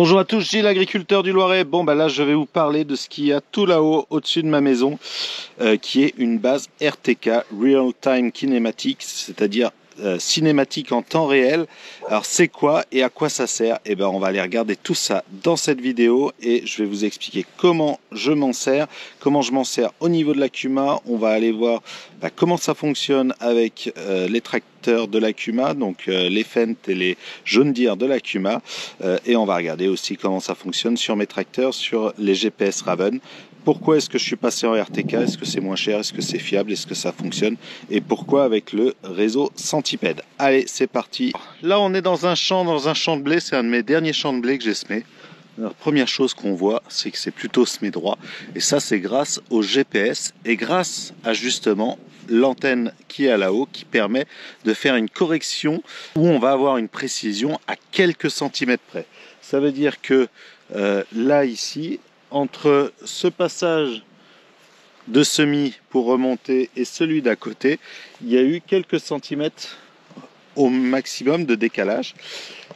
Bonjour à tous, Gilles, agriculteur du Loiret. Bon, bah là, je vais vous parler de ce qu'il y a tout là-haut, au-dessus de ma maison, qui est une base RTK, Real Time Kinematics, c'est-à-dire cinématique en temps réel. Alors, c'est quoi et à quoi ça sert? Eh ben, on va aller regarder tout ça dans cette vidéo et je vais vous expliquer comment je m'en sers, comment je m'en sers au niveau de l'Accuma. On va aller voir comment ça fonctionne avec les tracteurs de l'Accuma, donc les Fendt et les John Deere de l'Accuma. Et on va regarder aussi comment ça fonctionne sur mes tracteurs, sur les GPS Raven. Pourquoi est-ce que je suis passé en RTK? Est-ce que c'est moins cher? Est-ce que c'est fiable? Est-ce que ça fonctionne? Et pourquoi avec le réseau Centipede? Allez, c'est parti. Là, on est dans un champ de blé. C'est un de mes derniers champs de blé que j'ai semé. Alors, première chose qu'on voit, c'est que c'est plutôt semé droit. Et ça, c'est grâce au GPS et grâce à justement l'antenne qui est là-haut, qui permet de faire une correction où on va avoir une précision à quelques centimètres près. Ça veut dire que là, ici, entre ce passage de semis pour remonter et celui d'à côté, il y a eu quelques centimètres au maximum de décalage,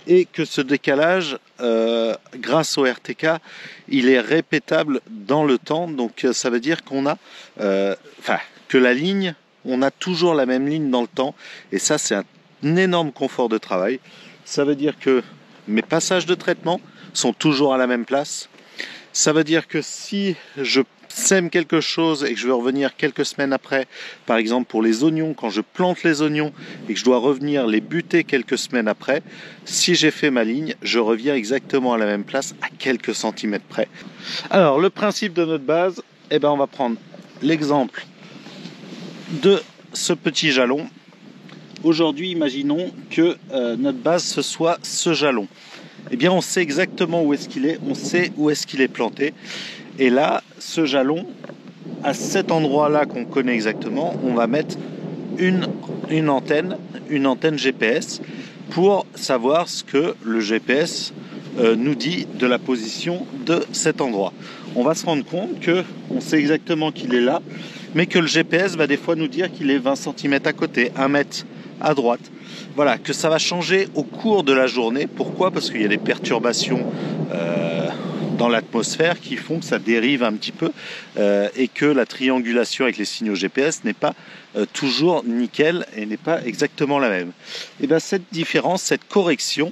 et que ce décalage, grâce au RTK, il est répétable dans le temps. Donc ça veut dire qu'on a que la ligne, on a toujours la même ligne dans le temps, et ça, c'est un énorme confort de travail. Ça veut dire que mes passages de traitement sont toujours à la même place. Ça veut dire que si je sème quelque chose et que je veux revenir quelques semaines après, par exemple pour les oignons, quand je plante les oignons et que je dois revenir les buter quelques semaines après, si j'ai fait ma ligne, je reviens exactement à la même place à quelques centimètres près. Alors le principe de notre base, on va prendre l'exemple de ce petit jalon. Aujourd'hui, imaginons que notre base ce soit ce jalon. Eh bien, on sait exactement où est-ce qu'il est, on sait où est-ce qu'il est planté. Et là, ce jalon, à cet endroit-là qu'on connaît exactement, on va mettre une antenne GPS pour savoir ce que le GPS nous dit de la position de cet endroit. On va se rendre compte qu'on sait exactement qu'il est là, mais que le GPS va des fois nous dire qu'il est 20 cm à côté, 1 mètre à droite. Voilà, que ça va changer au cours de la journée. Pourquoi? Parce qu'il y a des perturbations dans l'atmosphère qui font que ça dérive un petit peu et que la triangulation avec les signaux GPS n'est pas toujours nickel et n'est pas exactement la même. Et bien cette différence, cette correction,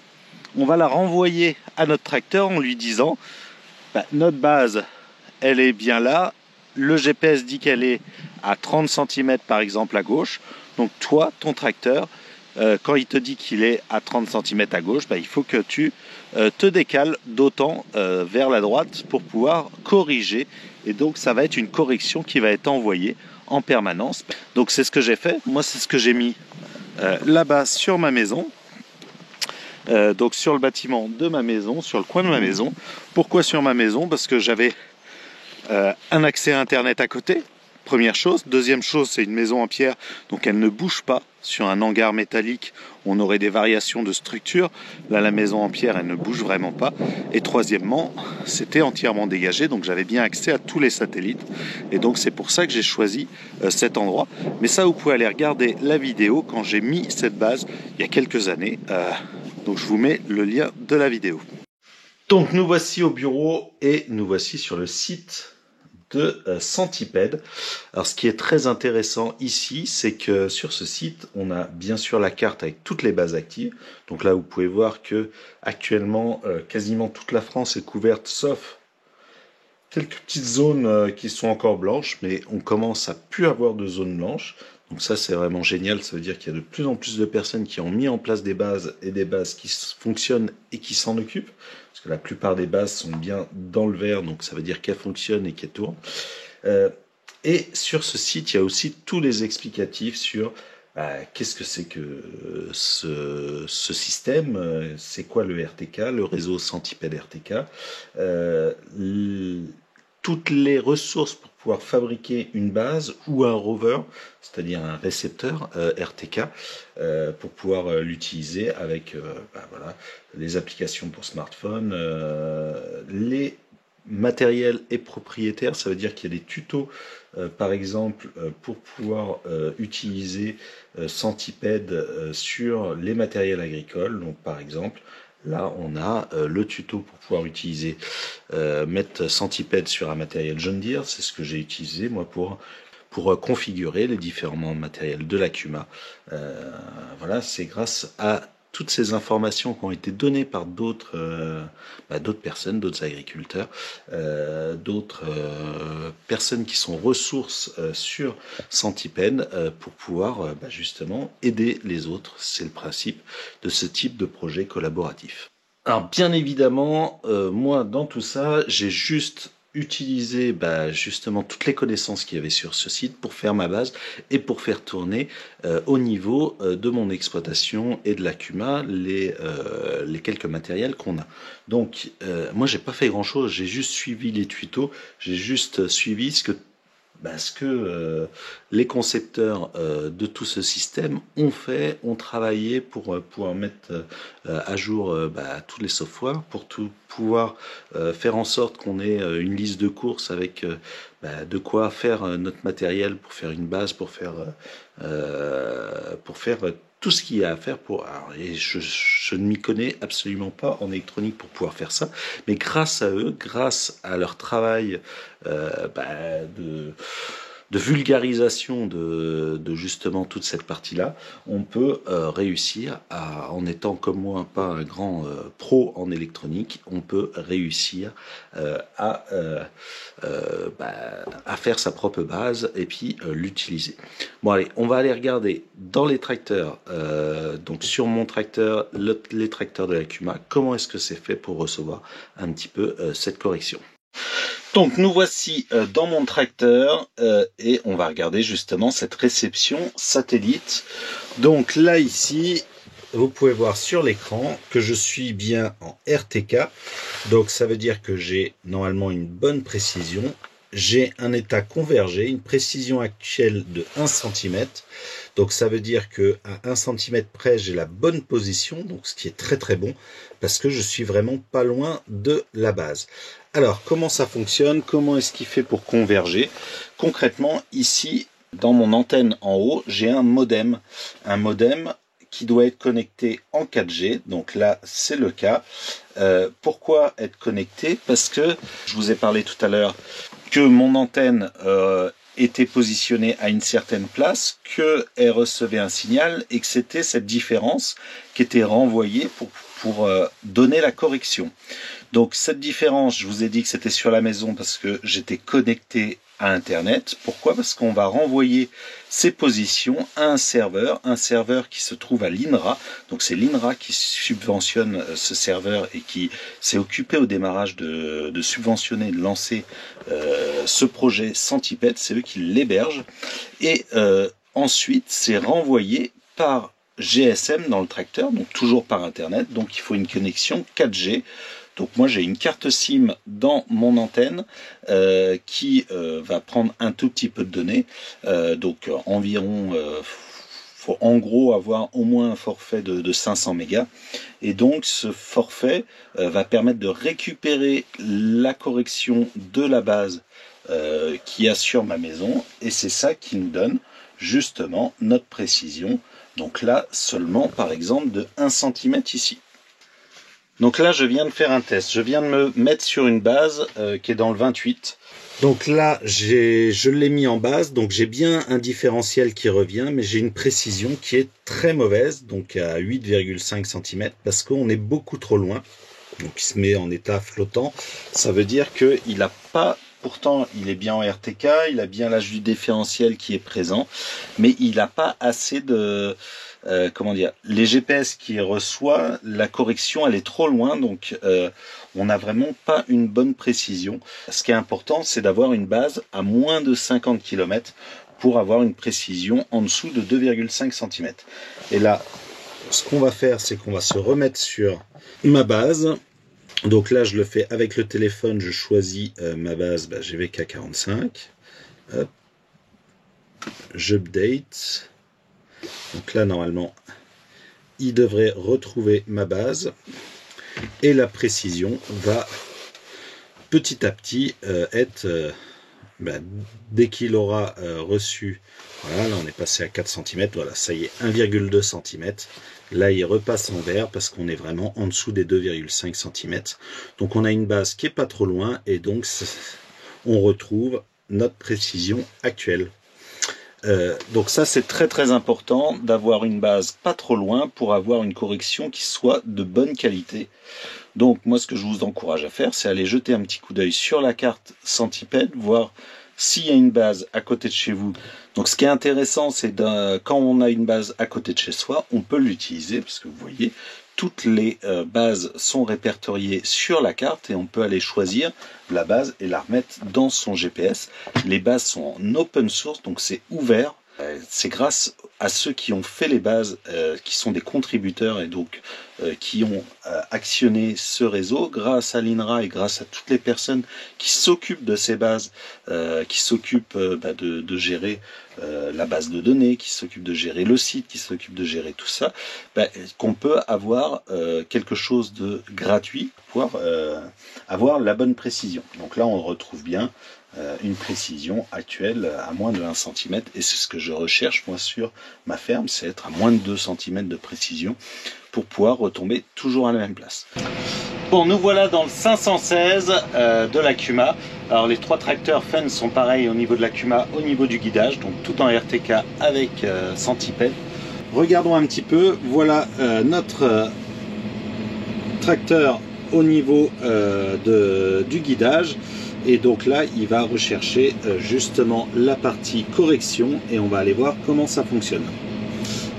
on va la renvoyer à notre tracteur en lui disant notre base, elle est bien là. Le GPS dit qu'elle est à 30 cm par exemple à gauche. Donc toi, ton tracteur, quand il te dit qu'il est à 30 cm à gauche, il faut que tu te décales d'autant vers la droite pour pouvoir corriger. Et donc ça va être une correction qui va être envoyée en permanence. Donc c'est ce que j'ai fait. Moi, c'est ce que j'ai mis là-bas sur ma maison. Donc sur le bâtiment de ma maison, sur le coin de ma maison. Pourquoi sur ma maison? Parce que j'avais un accès à Internet à côté. Première chose. Deuxième chose, c'est une maison en pierre, donc elle ne bouge pas. Sur un hangar métallique, on aurait des variations de structure. Là, la maison en pierre, elle ne bouge vraiment pas. Et troisièmement, c'était entièrement dégagé, donc j'avais bien accès à tous les satellites. Et donc c'est pour ça que j'ai choisi cet endroit. Mais ça, vous pouvez aller regarder la vidéo quand j'ai mis cette base il y a quelques années. Donc je vous mets le lien de la vidéo. Donc nous voici au bureau et nous voici sur le site de Centipede. Alors ce qui est très intéressant ici, c'est que sur ce site, on a bien sûr la carte avec toutes les bases actives. Donc là, vous pouvez voir que actuellement, quasiment toute la France est couverte, sauf quelques petites zones qui sont encore blanches, mais on commence à plus avoir de zones blanches. Donc ça, c'est vraiment génial. Ça veut dire qu'il y a de plus en plus de personnes qui ont mis en place des bases et des bases qui fonctionnent et qui s'en occupent. Parce que la plupart des bases sont bien dans le vert, donc ça veut dire qu'elles fonctionnent et qu'elles tournent. Et sur ce site, il y a aussi tous les explicatifs sur qu'est-ce que c'est que ce système, c'est quoi le RTK, le réseau Centipede RTK, toutes les ressources pour pouvoir fabriquer une base ou un rover, c'est-à-dire un récepteur RTK, pour pouvoir l'utiliser avec voilà, les applications pour smartphone, les matériels et propriétaires, ça veut dire qu'il y a des tutos, par exemple, pour pouvoir utiliser Centipede sur les matériels agricoles, donc par exemple là on a le tuto pour pouvoir utiliser, mettre Centipede sur un matériel John Deere. C'est ce que j'ai utilisé moi pour configurer les différents matériels de l'Akuma. Voilà, c'est grâce à toutes ces informations qui ont été données par d'autres personnes, d'autres agriculteurs, d'autres personnes qui sont ressources sur Centipede pour pouvoir justement aider les autres. C'est le principe de ce type de projet collaboratif. Alors bien évidemment, moi dans tout ça, j'ai juste utiliser justement toutes les connaissances qu'il y avait sur ce site pour faire ma base et pour faire tourner au niveau de mon exploitation et de l'Akuma les quelques matériels qu'on a. Donc moi j'ai pas fait grand chose, j'ai juste suivi les tutos, j'ai juste suivi ce que les concepteurs de tout ce système ont travaillé pour pouvoir mettre à jour tous les softwares, pour pouvoir faire en sorte qu'on ait une liste de courses avec de quoi faire notre matériel pour faire une base, pour faire tout ce qu'il y a à faire et je ne m'y connais absolument pas en électronique pour pouvoir faire ça, mais grâce à eux, grâce à leur travail de vulgarisation de justement toute cette partie-là, on peut réussir en étant comme moi pas un grand pro en électronique, on peut réussir à faire sa propre base et puis l'utiliser. Bon allez, on va aller regarder dans les tracteurs, donc sur mon tracteur, les tracteurs de l'Akuma, comment est-ce que c'est fait pour recevoir un petit peu cette correction. Donc nous voici dans mon tracteur et on va regarder justement cette réception satellite. Donc là ici, vous pouvez voir sur l'écran que je suis bien en RTK. Donc ça veut dire que j'ai normalement une bonne précision. J'ai un état convergé, une précision actuelle de 1 cm. Donc ça veut dire que à 1 cm près, j'ai la bonne position, donc ce qui est très très bon, parce que je suis vraiment pas loin de la base. Alors, comment ça fonctionne? Comment est-ce qu'il fait pour converger? Concrètement, ici, dans mon antenne en haut, j'ai un modem. Un modem qui doit être connecté en 4G. Donc là, c'est le cas. Pourquoi être connecté? Parce que, je vous ai parlé tout à l'heure, que mon antenne était positionnée à une certaine place, qu'elle recevait un signal et que c'était cette différence qui était renvoyée pour donner la correction. Donc cette différence, je vous ai dit que c'était sur la maison parce que j'étais connecté à Internet. Pourquoi? Parce qu'on va renvoyer ces positions à un serveur qui se trouve à l'INRA. Donc c'est l'INRA qui subventionne ce serveur et qui s'est occupé au démarrage de subventionner, de lancer ce projet Centipede. C'est eux qui l'hébergent. Et ensuite, c'est renvoyé par GSM dans le tracteur, donc toujours par Internet. Donc il faut une connexion 4G. Donc moi j'ai une carte SIM dans mon antenne qui va prendre un tout petit peu de données. Donc environ, faut en gros avoir au moins un forfait de 500 mégas. Et donc ce forfait va permettre de récupérer la correction de la base qu'il y a sur ma maison. Et c'est ça qui nous donne justement notre précision. Donc là seulement par exemple de 1 cm ici. Donc là, je viens de faire un test. Je viens de me mettre sur une base qui est dans le 28. Donc là, je l'ai mis en base. Donc j'ai bien un différentiel qui revient, mais j'ai une précision qui est très mauvaise, donc à 8,5 cm, parce qu'on est beaucoup trop loin. Donc il se met en état flottant. Ça veut dire qu'il n'a pas... Pourtant, il est bien en RTK, il a bien l'âge du différentiel qui est présent, mais il n'a pas assez de... comment dire, les GPS qui reçoit, la correction elle est trop loin, donc on n'a vraiment pas une bonne précision. Ce qui est important, c'est d'avoir une base à moins de 50 km pour avoir une précision en dessous de 2,5 cm. Et là, ce qu'on va faire, c'est qu'on va se remettre sur ma base. Donc là, je le fais avec le téléphone, je choisis ma base GVK45. Hop. J'update. Donc là, normalement, il devrait retrouver ma base. Et la précision va petit à petit être ben, dès qu'il aura reçu, voilà, là on est passé à 4 cm, voilà, ça y est, 1,2 cm. Là, il repasse en vert parce qu'on est vraiment en dessous des 2,5 cm. Donc on a une base qui est pas trop loin et donc on retrouve notre précision actuelle. Donc ça c'est très important d'avoir une base pas trop loin pour avoir une correction qui soit de bonne qualité. Donc moi ce que je vous encourage à faire, c'est aller jeter un petit coup d'œil sur la carte Centipede, voir s'il y a une base à côté de chez vous. Donc ce qui est intéressant, c'est quand on a une base à côté de chez soi, on peut l'utiliser, parce que vous voyez, toutes les bases sont répertoriées sur la carte et on peut aller choisir la base et la remettre dans son GPS. Les bases sont en open source, donc c'est ouvert. C'est grâce à ceux qui ont fait les bases, qui sont des contributeurs et donc qui ont actionné ce réseau, grâce à l'INRA et grâce à toutes les personnes qui s'occupent de ces bases, qui s'occupent de gérer la base de données, qui s'occupent de gérer le site, qui s'occupent de gérer tout ça, qu'on peut avoir quelque chose de gratuit pour pouvoir avoir la bonne précision. Donc là on retrouve bien une précision actuelle à moins de 1 cm et c'est ce que je recherche moi sur ma ferme, c'est être à moins de 2 cm de précision pour pouvoir retomber toujours à la même place. Bon, nous voilà dans le 516 de l'Acuma. Alors les 3 tracteurs Fendt sont pareils au niveau de l'Acuma, au niveau du guidage, donc tout en RTK avec Centipede. Regardons un petit peu, voilà notre tracteur au niveau du guidage. Et donc là, il va rechercher justement la partie correction et on va aller voir comment ça fonctionne.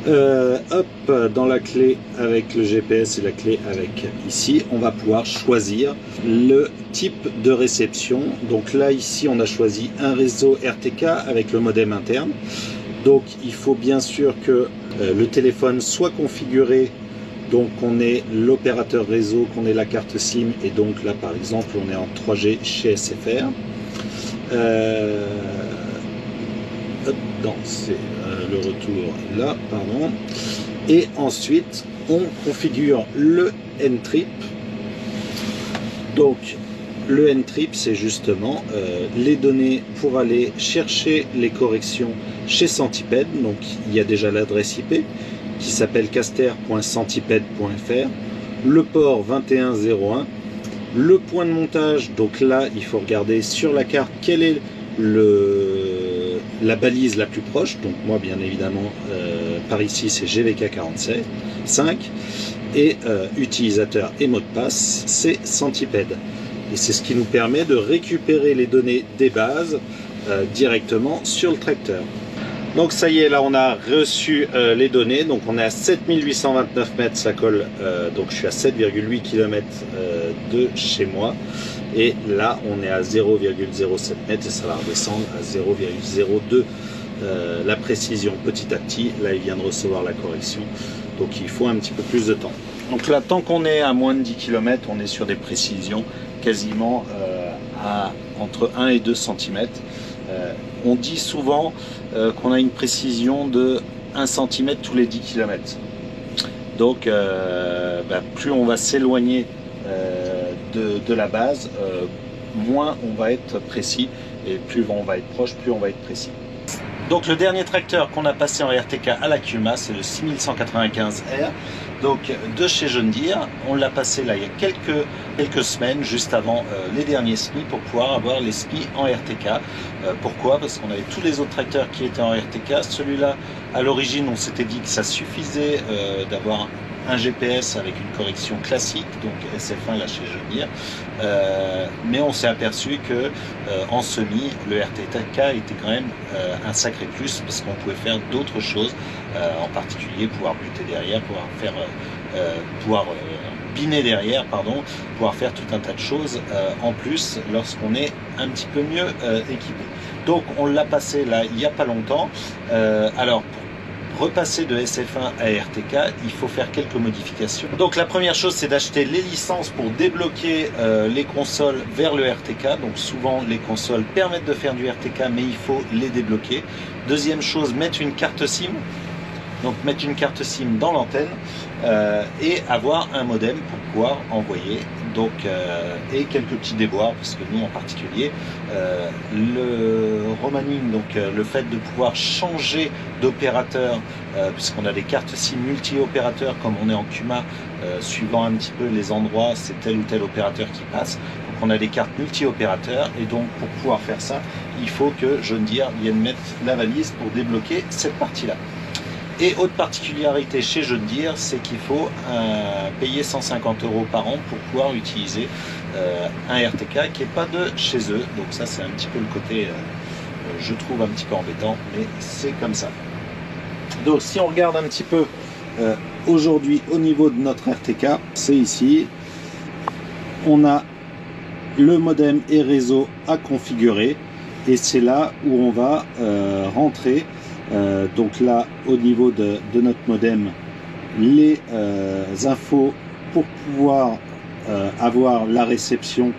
Hop, dans la clé avec le GPS et la clé avec ici, on va pouvoir choisir le type de réception. Donc là, ici, on a choisi un réseau RTK avec le modem interne. Donc il faut bien sûr que le téléphone soit configuré. Donc on est l'opérateur réseau, qu'on ait la carte SIM et donc là par exemple on est en 3G chez SFR. C'est le retour là, pardon. Et ensuite on configure le N-Trip. Donc le N-Trip c'est justement les données pour aller chercher les corrections chez Centipede. Donc il y a déjà l'adresse IP qui s'appelle caster.centipede.fr, le port 2101, le point de montage. Donc là il faut regarder sur la carte quelle est la balise la plus proche. Donc moi bien évidemment par ici c'est GVK45 et utilisateur et mot de passe c'est Centipede et c'est ce qui nous permet de récupérer les données des bases directement sur le tracteur. Donc ça y est, là on a reçu les données, donc on est à 7829 mètres, ça colle, donc je suis à 7,8 km de chez moi, et là on est à 0,07 mètres et ça va redescendre à 0,02 la précision petit à petit. Là il vient de recevoir la correction, donc il faut un petit peu plus de temps. Donc là tant qu'on est à moins de 10 km, on est sur des précisions quasiment entre 1 et 2 cm. On dit souvent qu'on a une précision de 1 cm tous les 10 km. Donc plus on va s'éloigner de la base, moins on va être précis, et plus on va être proche, plus on va être précis. Donc le dernier tracteur qu'on a passé en RTK à l'Acuma, c'est le 6195R, donc de chez John Deere. On l'a passé là il y a quelques semaines, juste avant les derniers SMI, pour pouvoir avoir les SMI en RTK. Pourquoi? Parce qu'on avait tous les autres tracteurs qui étaient en RTK. Celui-là, à l'origine, on s'était dit que ça suffisait d'avoir un GPS avec une correction classique, donc SF1 là chez John Deere, mais on s'est aperçu que en semi, le RTK était quand même un sacré plus, parce qu'on pouvait faire d'autres choses, en particulier pouvoir buter derrière, pouvoir biner derrière, pardon, pouvoir faire tout un tas de choses en plus lorsqu'on est un petit peu mieux équipé. Donc on l'a passé là il n'y a pas longtemps. Alors pour repasser de SF1 à RTK, il faut faire quelques modifications. Donc la première chose, c'est d'acheter les licences pour débloquer les consoles vers le RTK. Donc souvent les consoles permettent de faire du RTK, mais il faut les débloquer. Deuxième chose, mettre une carte SIM. Donc mettre une carte SIM dans l'antenne et avoir un modem pour pouvoir envoyer Donc, et quelques petits déboires, parce que nous en particulier, le roaming, donc le fait de pouvoir changer d'opérateur, puisqu'on a des cartes SIM multi-opérateurs comme on est en CUMA, suivant un petit peu les endroits, c'est tel ou tel opérateur qui passe. Donc on a des cartes multi-opérateurs, et donc pour pouvoir faire ça, il faut que John Deere vienne mettre la valise pour débloquer cette partie-là. Et autre particularité chez John Deere, c'est qu'il faut payer 150 € par an pour pouvoir utiliser un RTK qui n'est pas de chez eux. Donc ça, c'est un petit peu le côté, je trouve un petit peu embêtant, mais c'est comme ça. Donc si on regarde un petit peu aujourd'hui au niveau de notre RTK, c'est ici, on a le modem et réseau à configurer, et c'est là où on va rentrer. Donc là, au niveau de notre modem, les infos pour pouvoir avoir la réception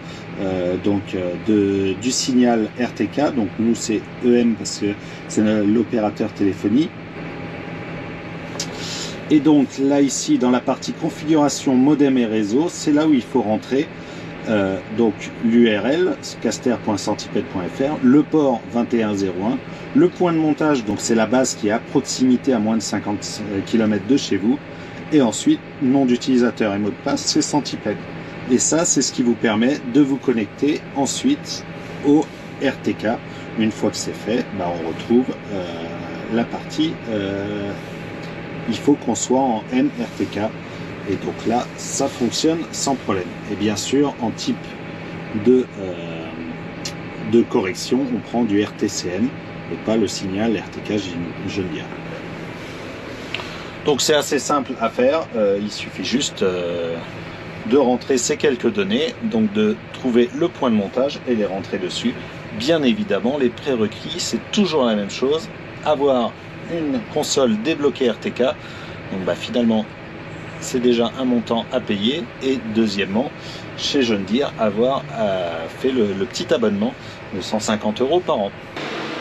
du signal RTK. Donc nous c'est EM parce que c'est l'opérateur téléphonie. Et donc là ici dans la partie configuration modem et réseau, c'est là où il faut rentrer donc l'URL caster.centipede.fr, le port 2101, le point de montage, donc c'est la base qui est à proximité à moins de 50 km de chez vous, et ensuite nom d'utilisateur et mot de passe, c'est Centipede. Et ça, c'est ce qui vous permet de vous connecter ensuite au RTK. Une fois que c'est fait, bah, on retrouve la partie il faut qu'on soit en MRTK. Et donc là, ça fonctionne sans problème. Et bien sûr, en type de correction, on prend du RTCM et pas le signal RTK John Deere. Donc c'est assez simple à faire. Il suffit juste de rentrer ces quelques données, donc de trouver le point de montage et les rentrer dessus. Bien évidemment, les prérequis, c'est toujours la même chose. Avoir une console débloquée RTK. Donc bah, finalement, c'est déjà un montant à payer, et deuxièmement, chez John Deere, avoir fait le petit abonnement de 150 € par an.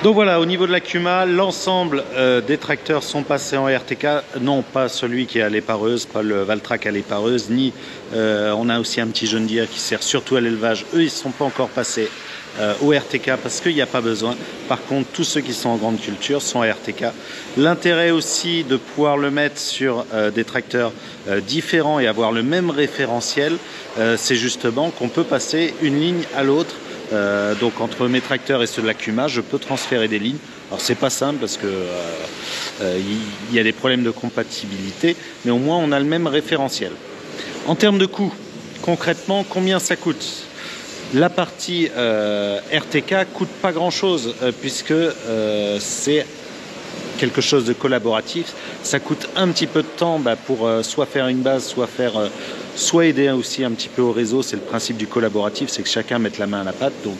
Donc voilà, au niveau de la CUMA, l'ensemble des tracteurs sont passés en RTK, non pas celui qui est à l'épareuse, pas le Valtrac à l'épareuse, ni on a aussi un petit John Deere qui sert surtout à l'élevage, eux ils ne sont pas encore passés au RTK parce qu'il n'y a pas besoin. Par contre, tous ceux qui sont en grande culture sont à RTK. L'intérêt aussi de pouvoir le mettre sur des tracteurs différents et avoir le même référentiel, c'est justement qu'on peut passer une ligne à l'autre. Donc entre mes tracteurs et ceux de la CUMA, je peux transférer des lignes. Alors c'est pas simple parce que y a des problèmes de compatibilité, mais au moins on a le même référentiel. En termes de coût, concrètement, combien ça coûte ? La partie RTK coûte pas grand chose puisque c'est quelque chose de collaboratif. Ça coûte un petit peu de temps pour soit faire une base, soit aider aussi un petit peu au réseau. C'est le principe du collaboratif, c'est que chacun mette la main à la pâte, donc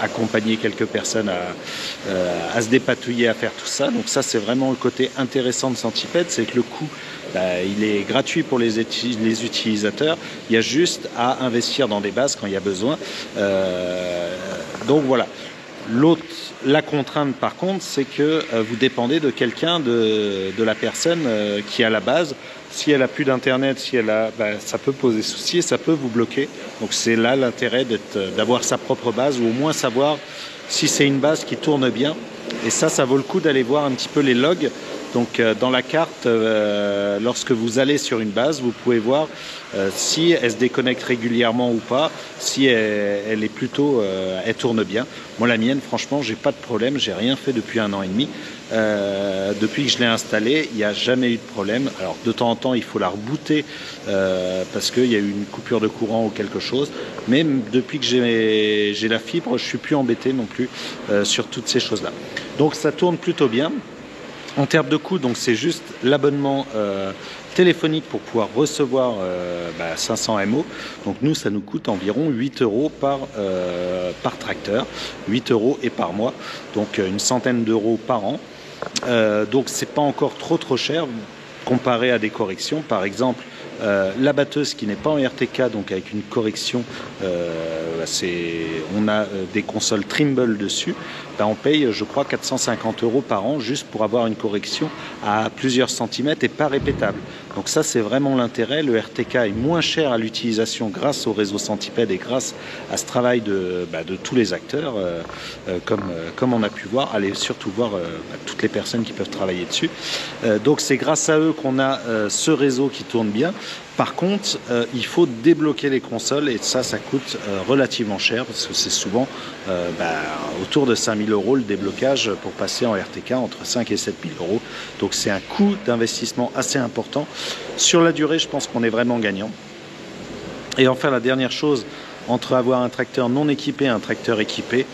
accompagner quelques personnes à se dépatouiller à faire tout ça. Donc ça, c'est vraiment le côté intéressant de Centipede, c'est que le coût, il est gratuit pour les utilisateurs. Il y a juste à investir dans des bases quand il y a besoin. Donc voilà. La contrainte par contre, c'est que vous dépendez de quelqu'un, de la personne qui a la base. Si elle a plus d'internet, ça peut poser souci et ça peut vous bloquer. Donc c'est là l'intérêt d'avoir sa propre base, ou au moins savoir si c'est une base qui tourne bien. Et ça vaut le coup d'aller voir un petit peu les logs. Donc dans la carte, lorsque vous allez sur une base, vous pouvez voir si elle se déconnecte régulièrement ou pas, si elle est plutôt, elle tourne bien. Moi la mienne, franchement, j'ai pas de problème, j'ai rien fait depuis 1 an et demi. Depuis que je l'ai installée, il n'y a jamais eu de problème. Alors de temps en temps, il faut la rebooter parce qu'il y a eu une coupure de courant ou quelque chose. Mais depuis que j'ai la fibre, je suis plus embêté non plus sur toutes ces choses-là. Donc ça tourne plutôt bien. En termes de coût, donc c'est juste l'abonnement téléphonique pour pouvoir recevoir 500 MO. Donc nous, ça nous coûte environ 8 € par tracteur, 8 € et par mois, donc une centaine d'euros par an. Donc c'est pas encore trop cher comparé à des corrections. Par exemple, La batteuse qui n'est pas en RTK, donc avec une correction, on a des consoles Trimble dessus, on paye je crois 450 € par an juste pour avoir une correction à plusieurs centimètres et pas répétable. Donc ça c'est vraiment l'intérêt. Le RTK est moins cher à l'utilisation grâce au réseau Centipede et grâce à ce travail de tous les acteurs, comme on a pu voir. Allez surtout voir toutes les personnes qui peuvent travailler dessus. Donc c'est grâce à eux qu'on a ce réseau qui tourne bien. Par contre, il faut débloquer les consoles et ça coûte relativement cher parce que c'est souvent autour de 5 000 € le déblocage pour passer en RTK, entre 5 et 7 000 €. Donc c'est un coût d'investissement assez important. Sur la durée, je pense qu'on est vraiment gagnant. Et enfin, la dernière chose, entre avoir un tracteur non équipé et un tracteur équipé,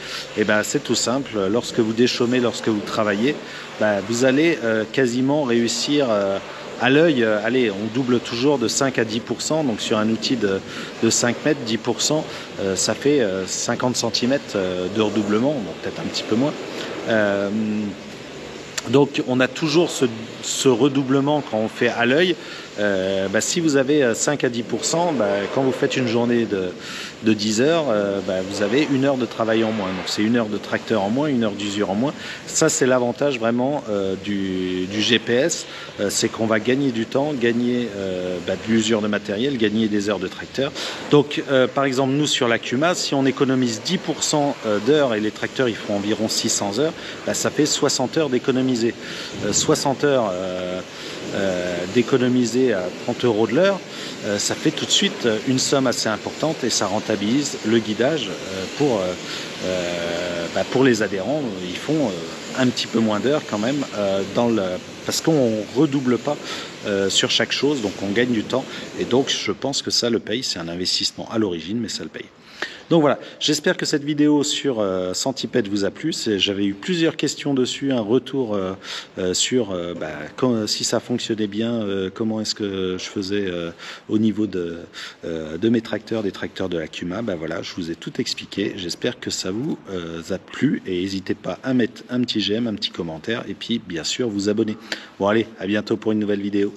c'est tout simple. Lorsque vous déchaumez, lorsque vous travaillez, vous allez quasiment réussir à l'œil. Allez, on double toujours de 5 à 10%, donc sur un outil de 5 mètres, 10%, ça fait 50 cm de redoublement, bon, peut-être un petit peu moins. Donc on a toujours ce redoublement quand on fait à l'œil. Si vous avez 5 à 10%, quand vous faites une journée de 10 heures, vous avez 1 heure de travail en moins. Donc c'est 1 heure de tracteur en moins, 1 heure d'usure en moins. Ça c'est l'avantage vraiment du GPS, c'est qu'on va gagner du temps, gagner de l'usure de matériel, gagner des heures de tracteur. Donc par exemple nous sur l'Acuma, si on économise 10% d'heures et les tracteurs ils font environ 600 heures, ça fait 60 heures d'économiser. 60 heures d'économiser à 30 € de l'heure, ça fait tout de suite une somme assez importante et ça rentabilise le guidage pour les adhérents. Ils font un petit peu moins d'heures quand même parce qu'on ne redouble pas sur chaque chose, donc on gagne du temps et donc je pense que ça le paye. C'est un investissement à l'origine mais ça le paye. Donc voilà, j'espère que cette vidéo sur Centipede vous a plu. J'avais eu plusieurs questions dessus, un retour sur si ça fonctionnait bien, comment est-ce que je faisais au niveau de mes tracteurs, des tracteurs de l'Acuma. Voilà, je vous ai tout expliqué. J'espère que ça vous a plu et n'hésitez pas à mettre un petit j'aime, un petit commentaire et puis bien sûr vous abonner. Bon allez, à bientôt pour une nouvelle vidéo.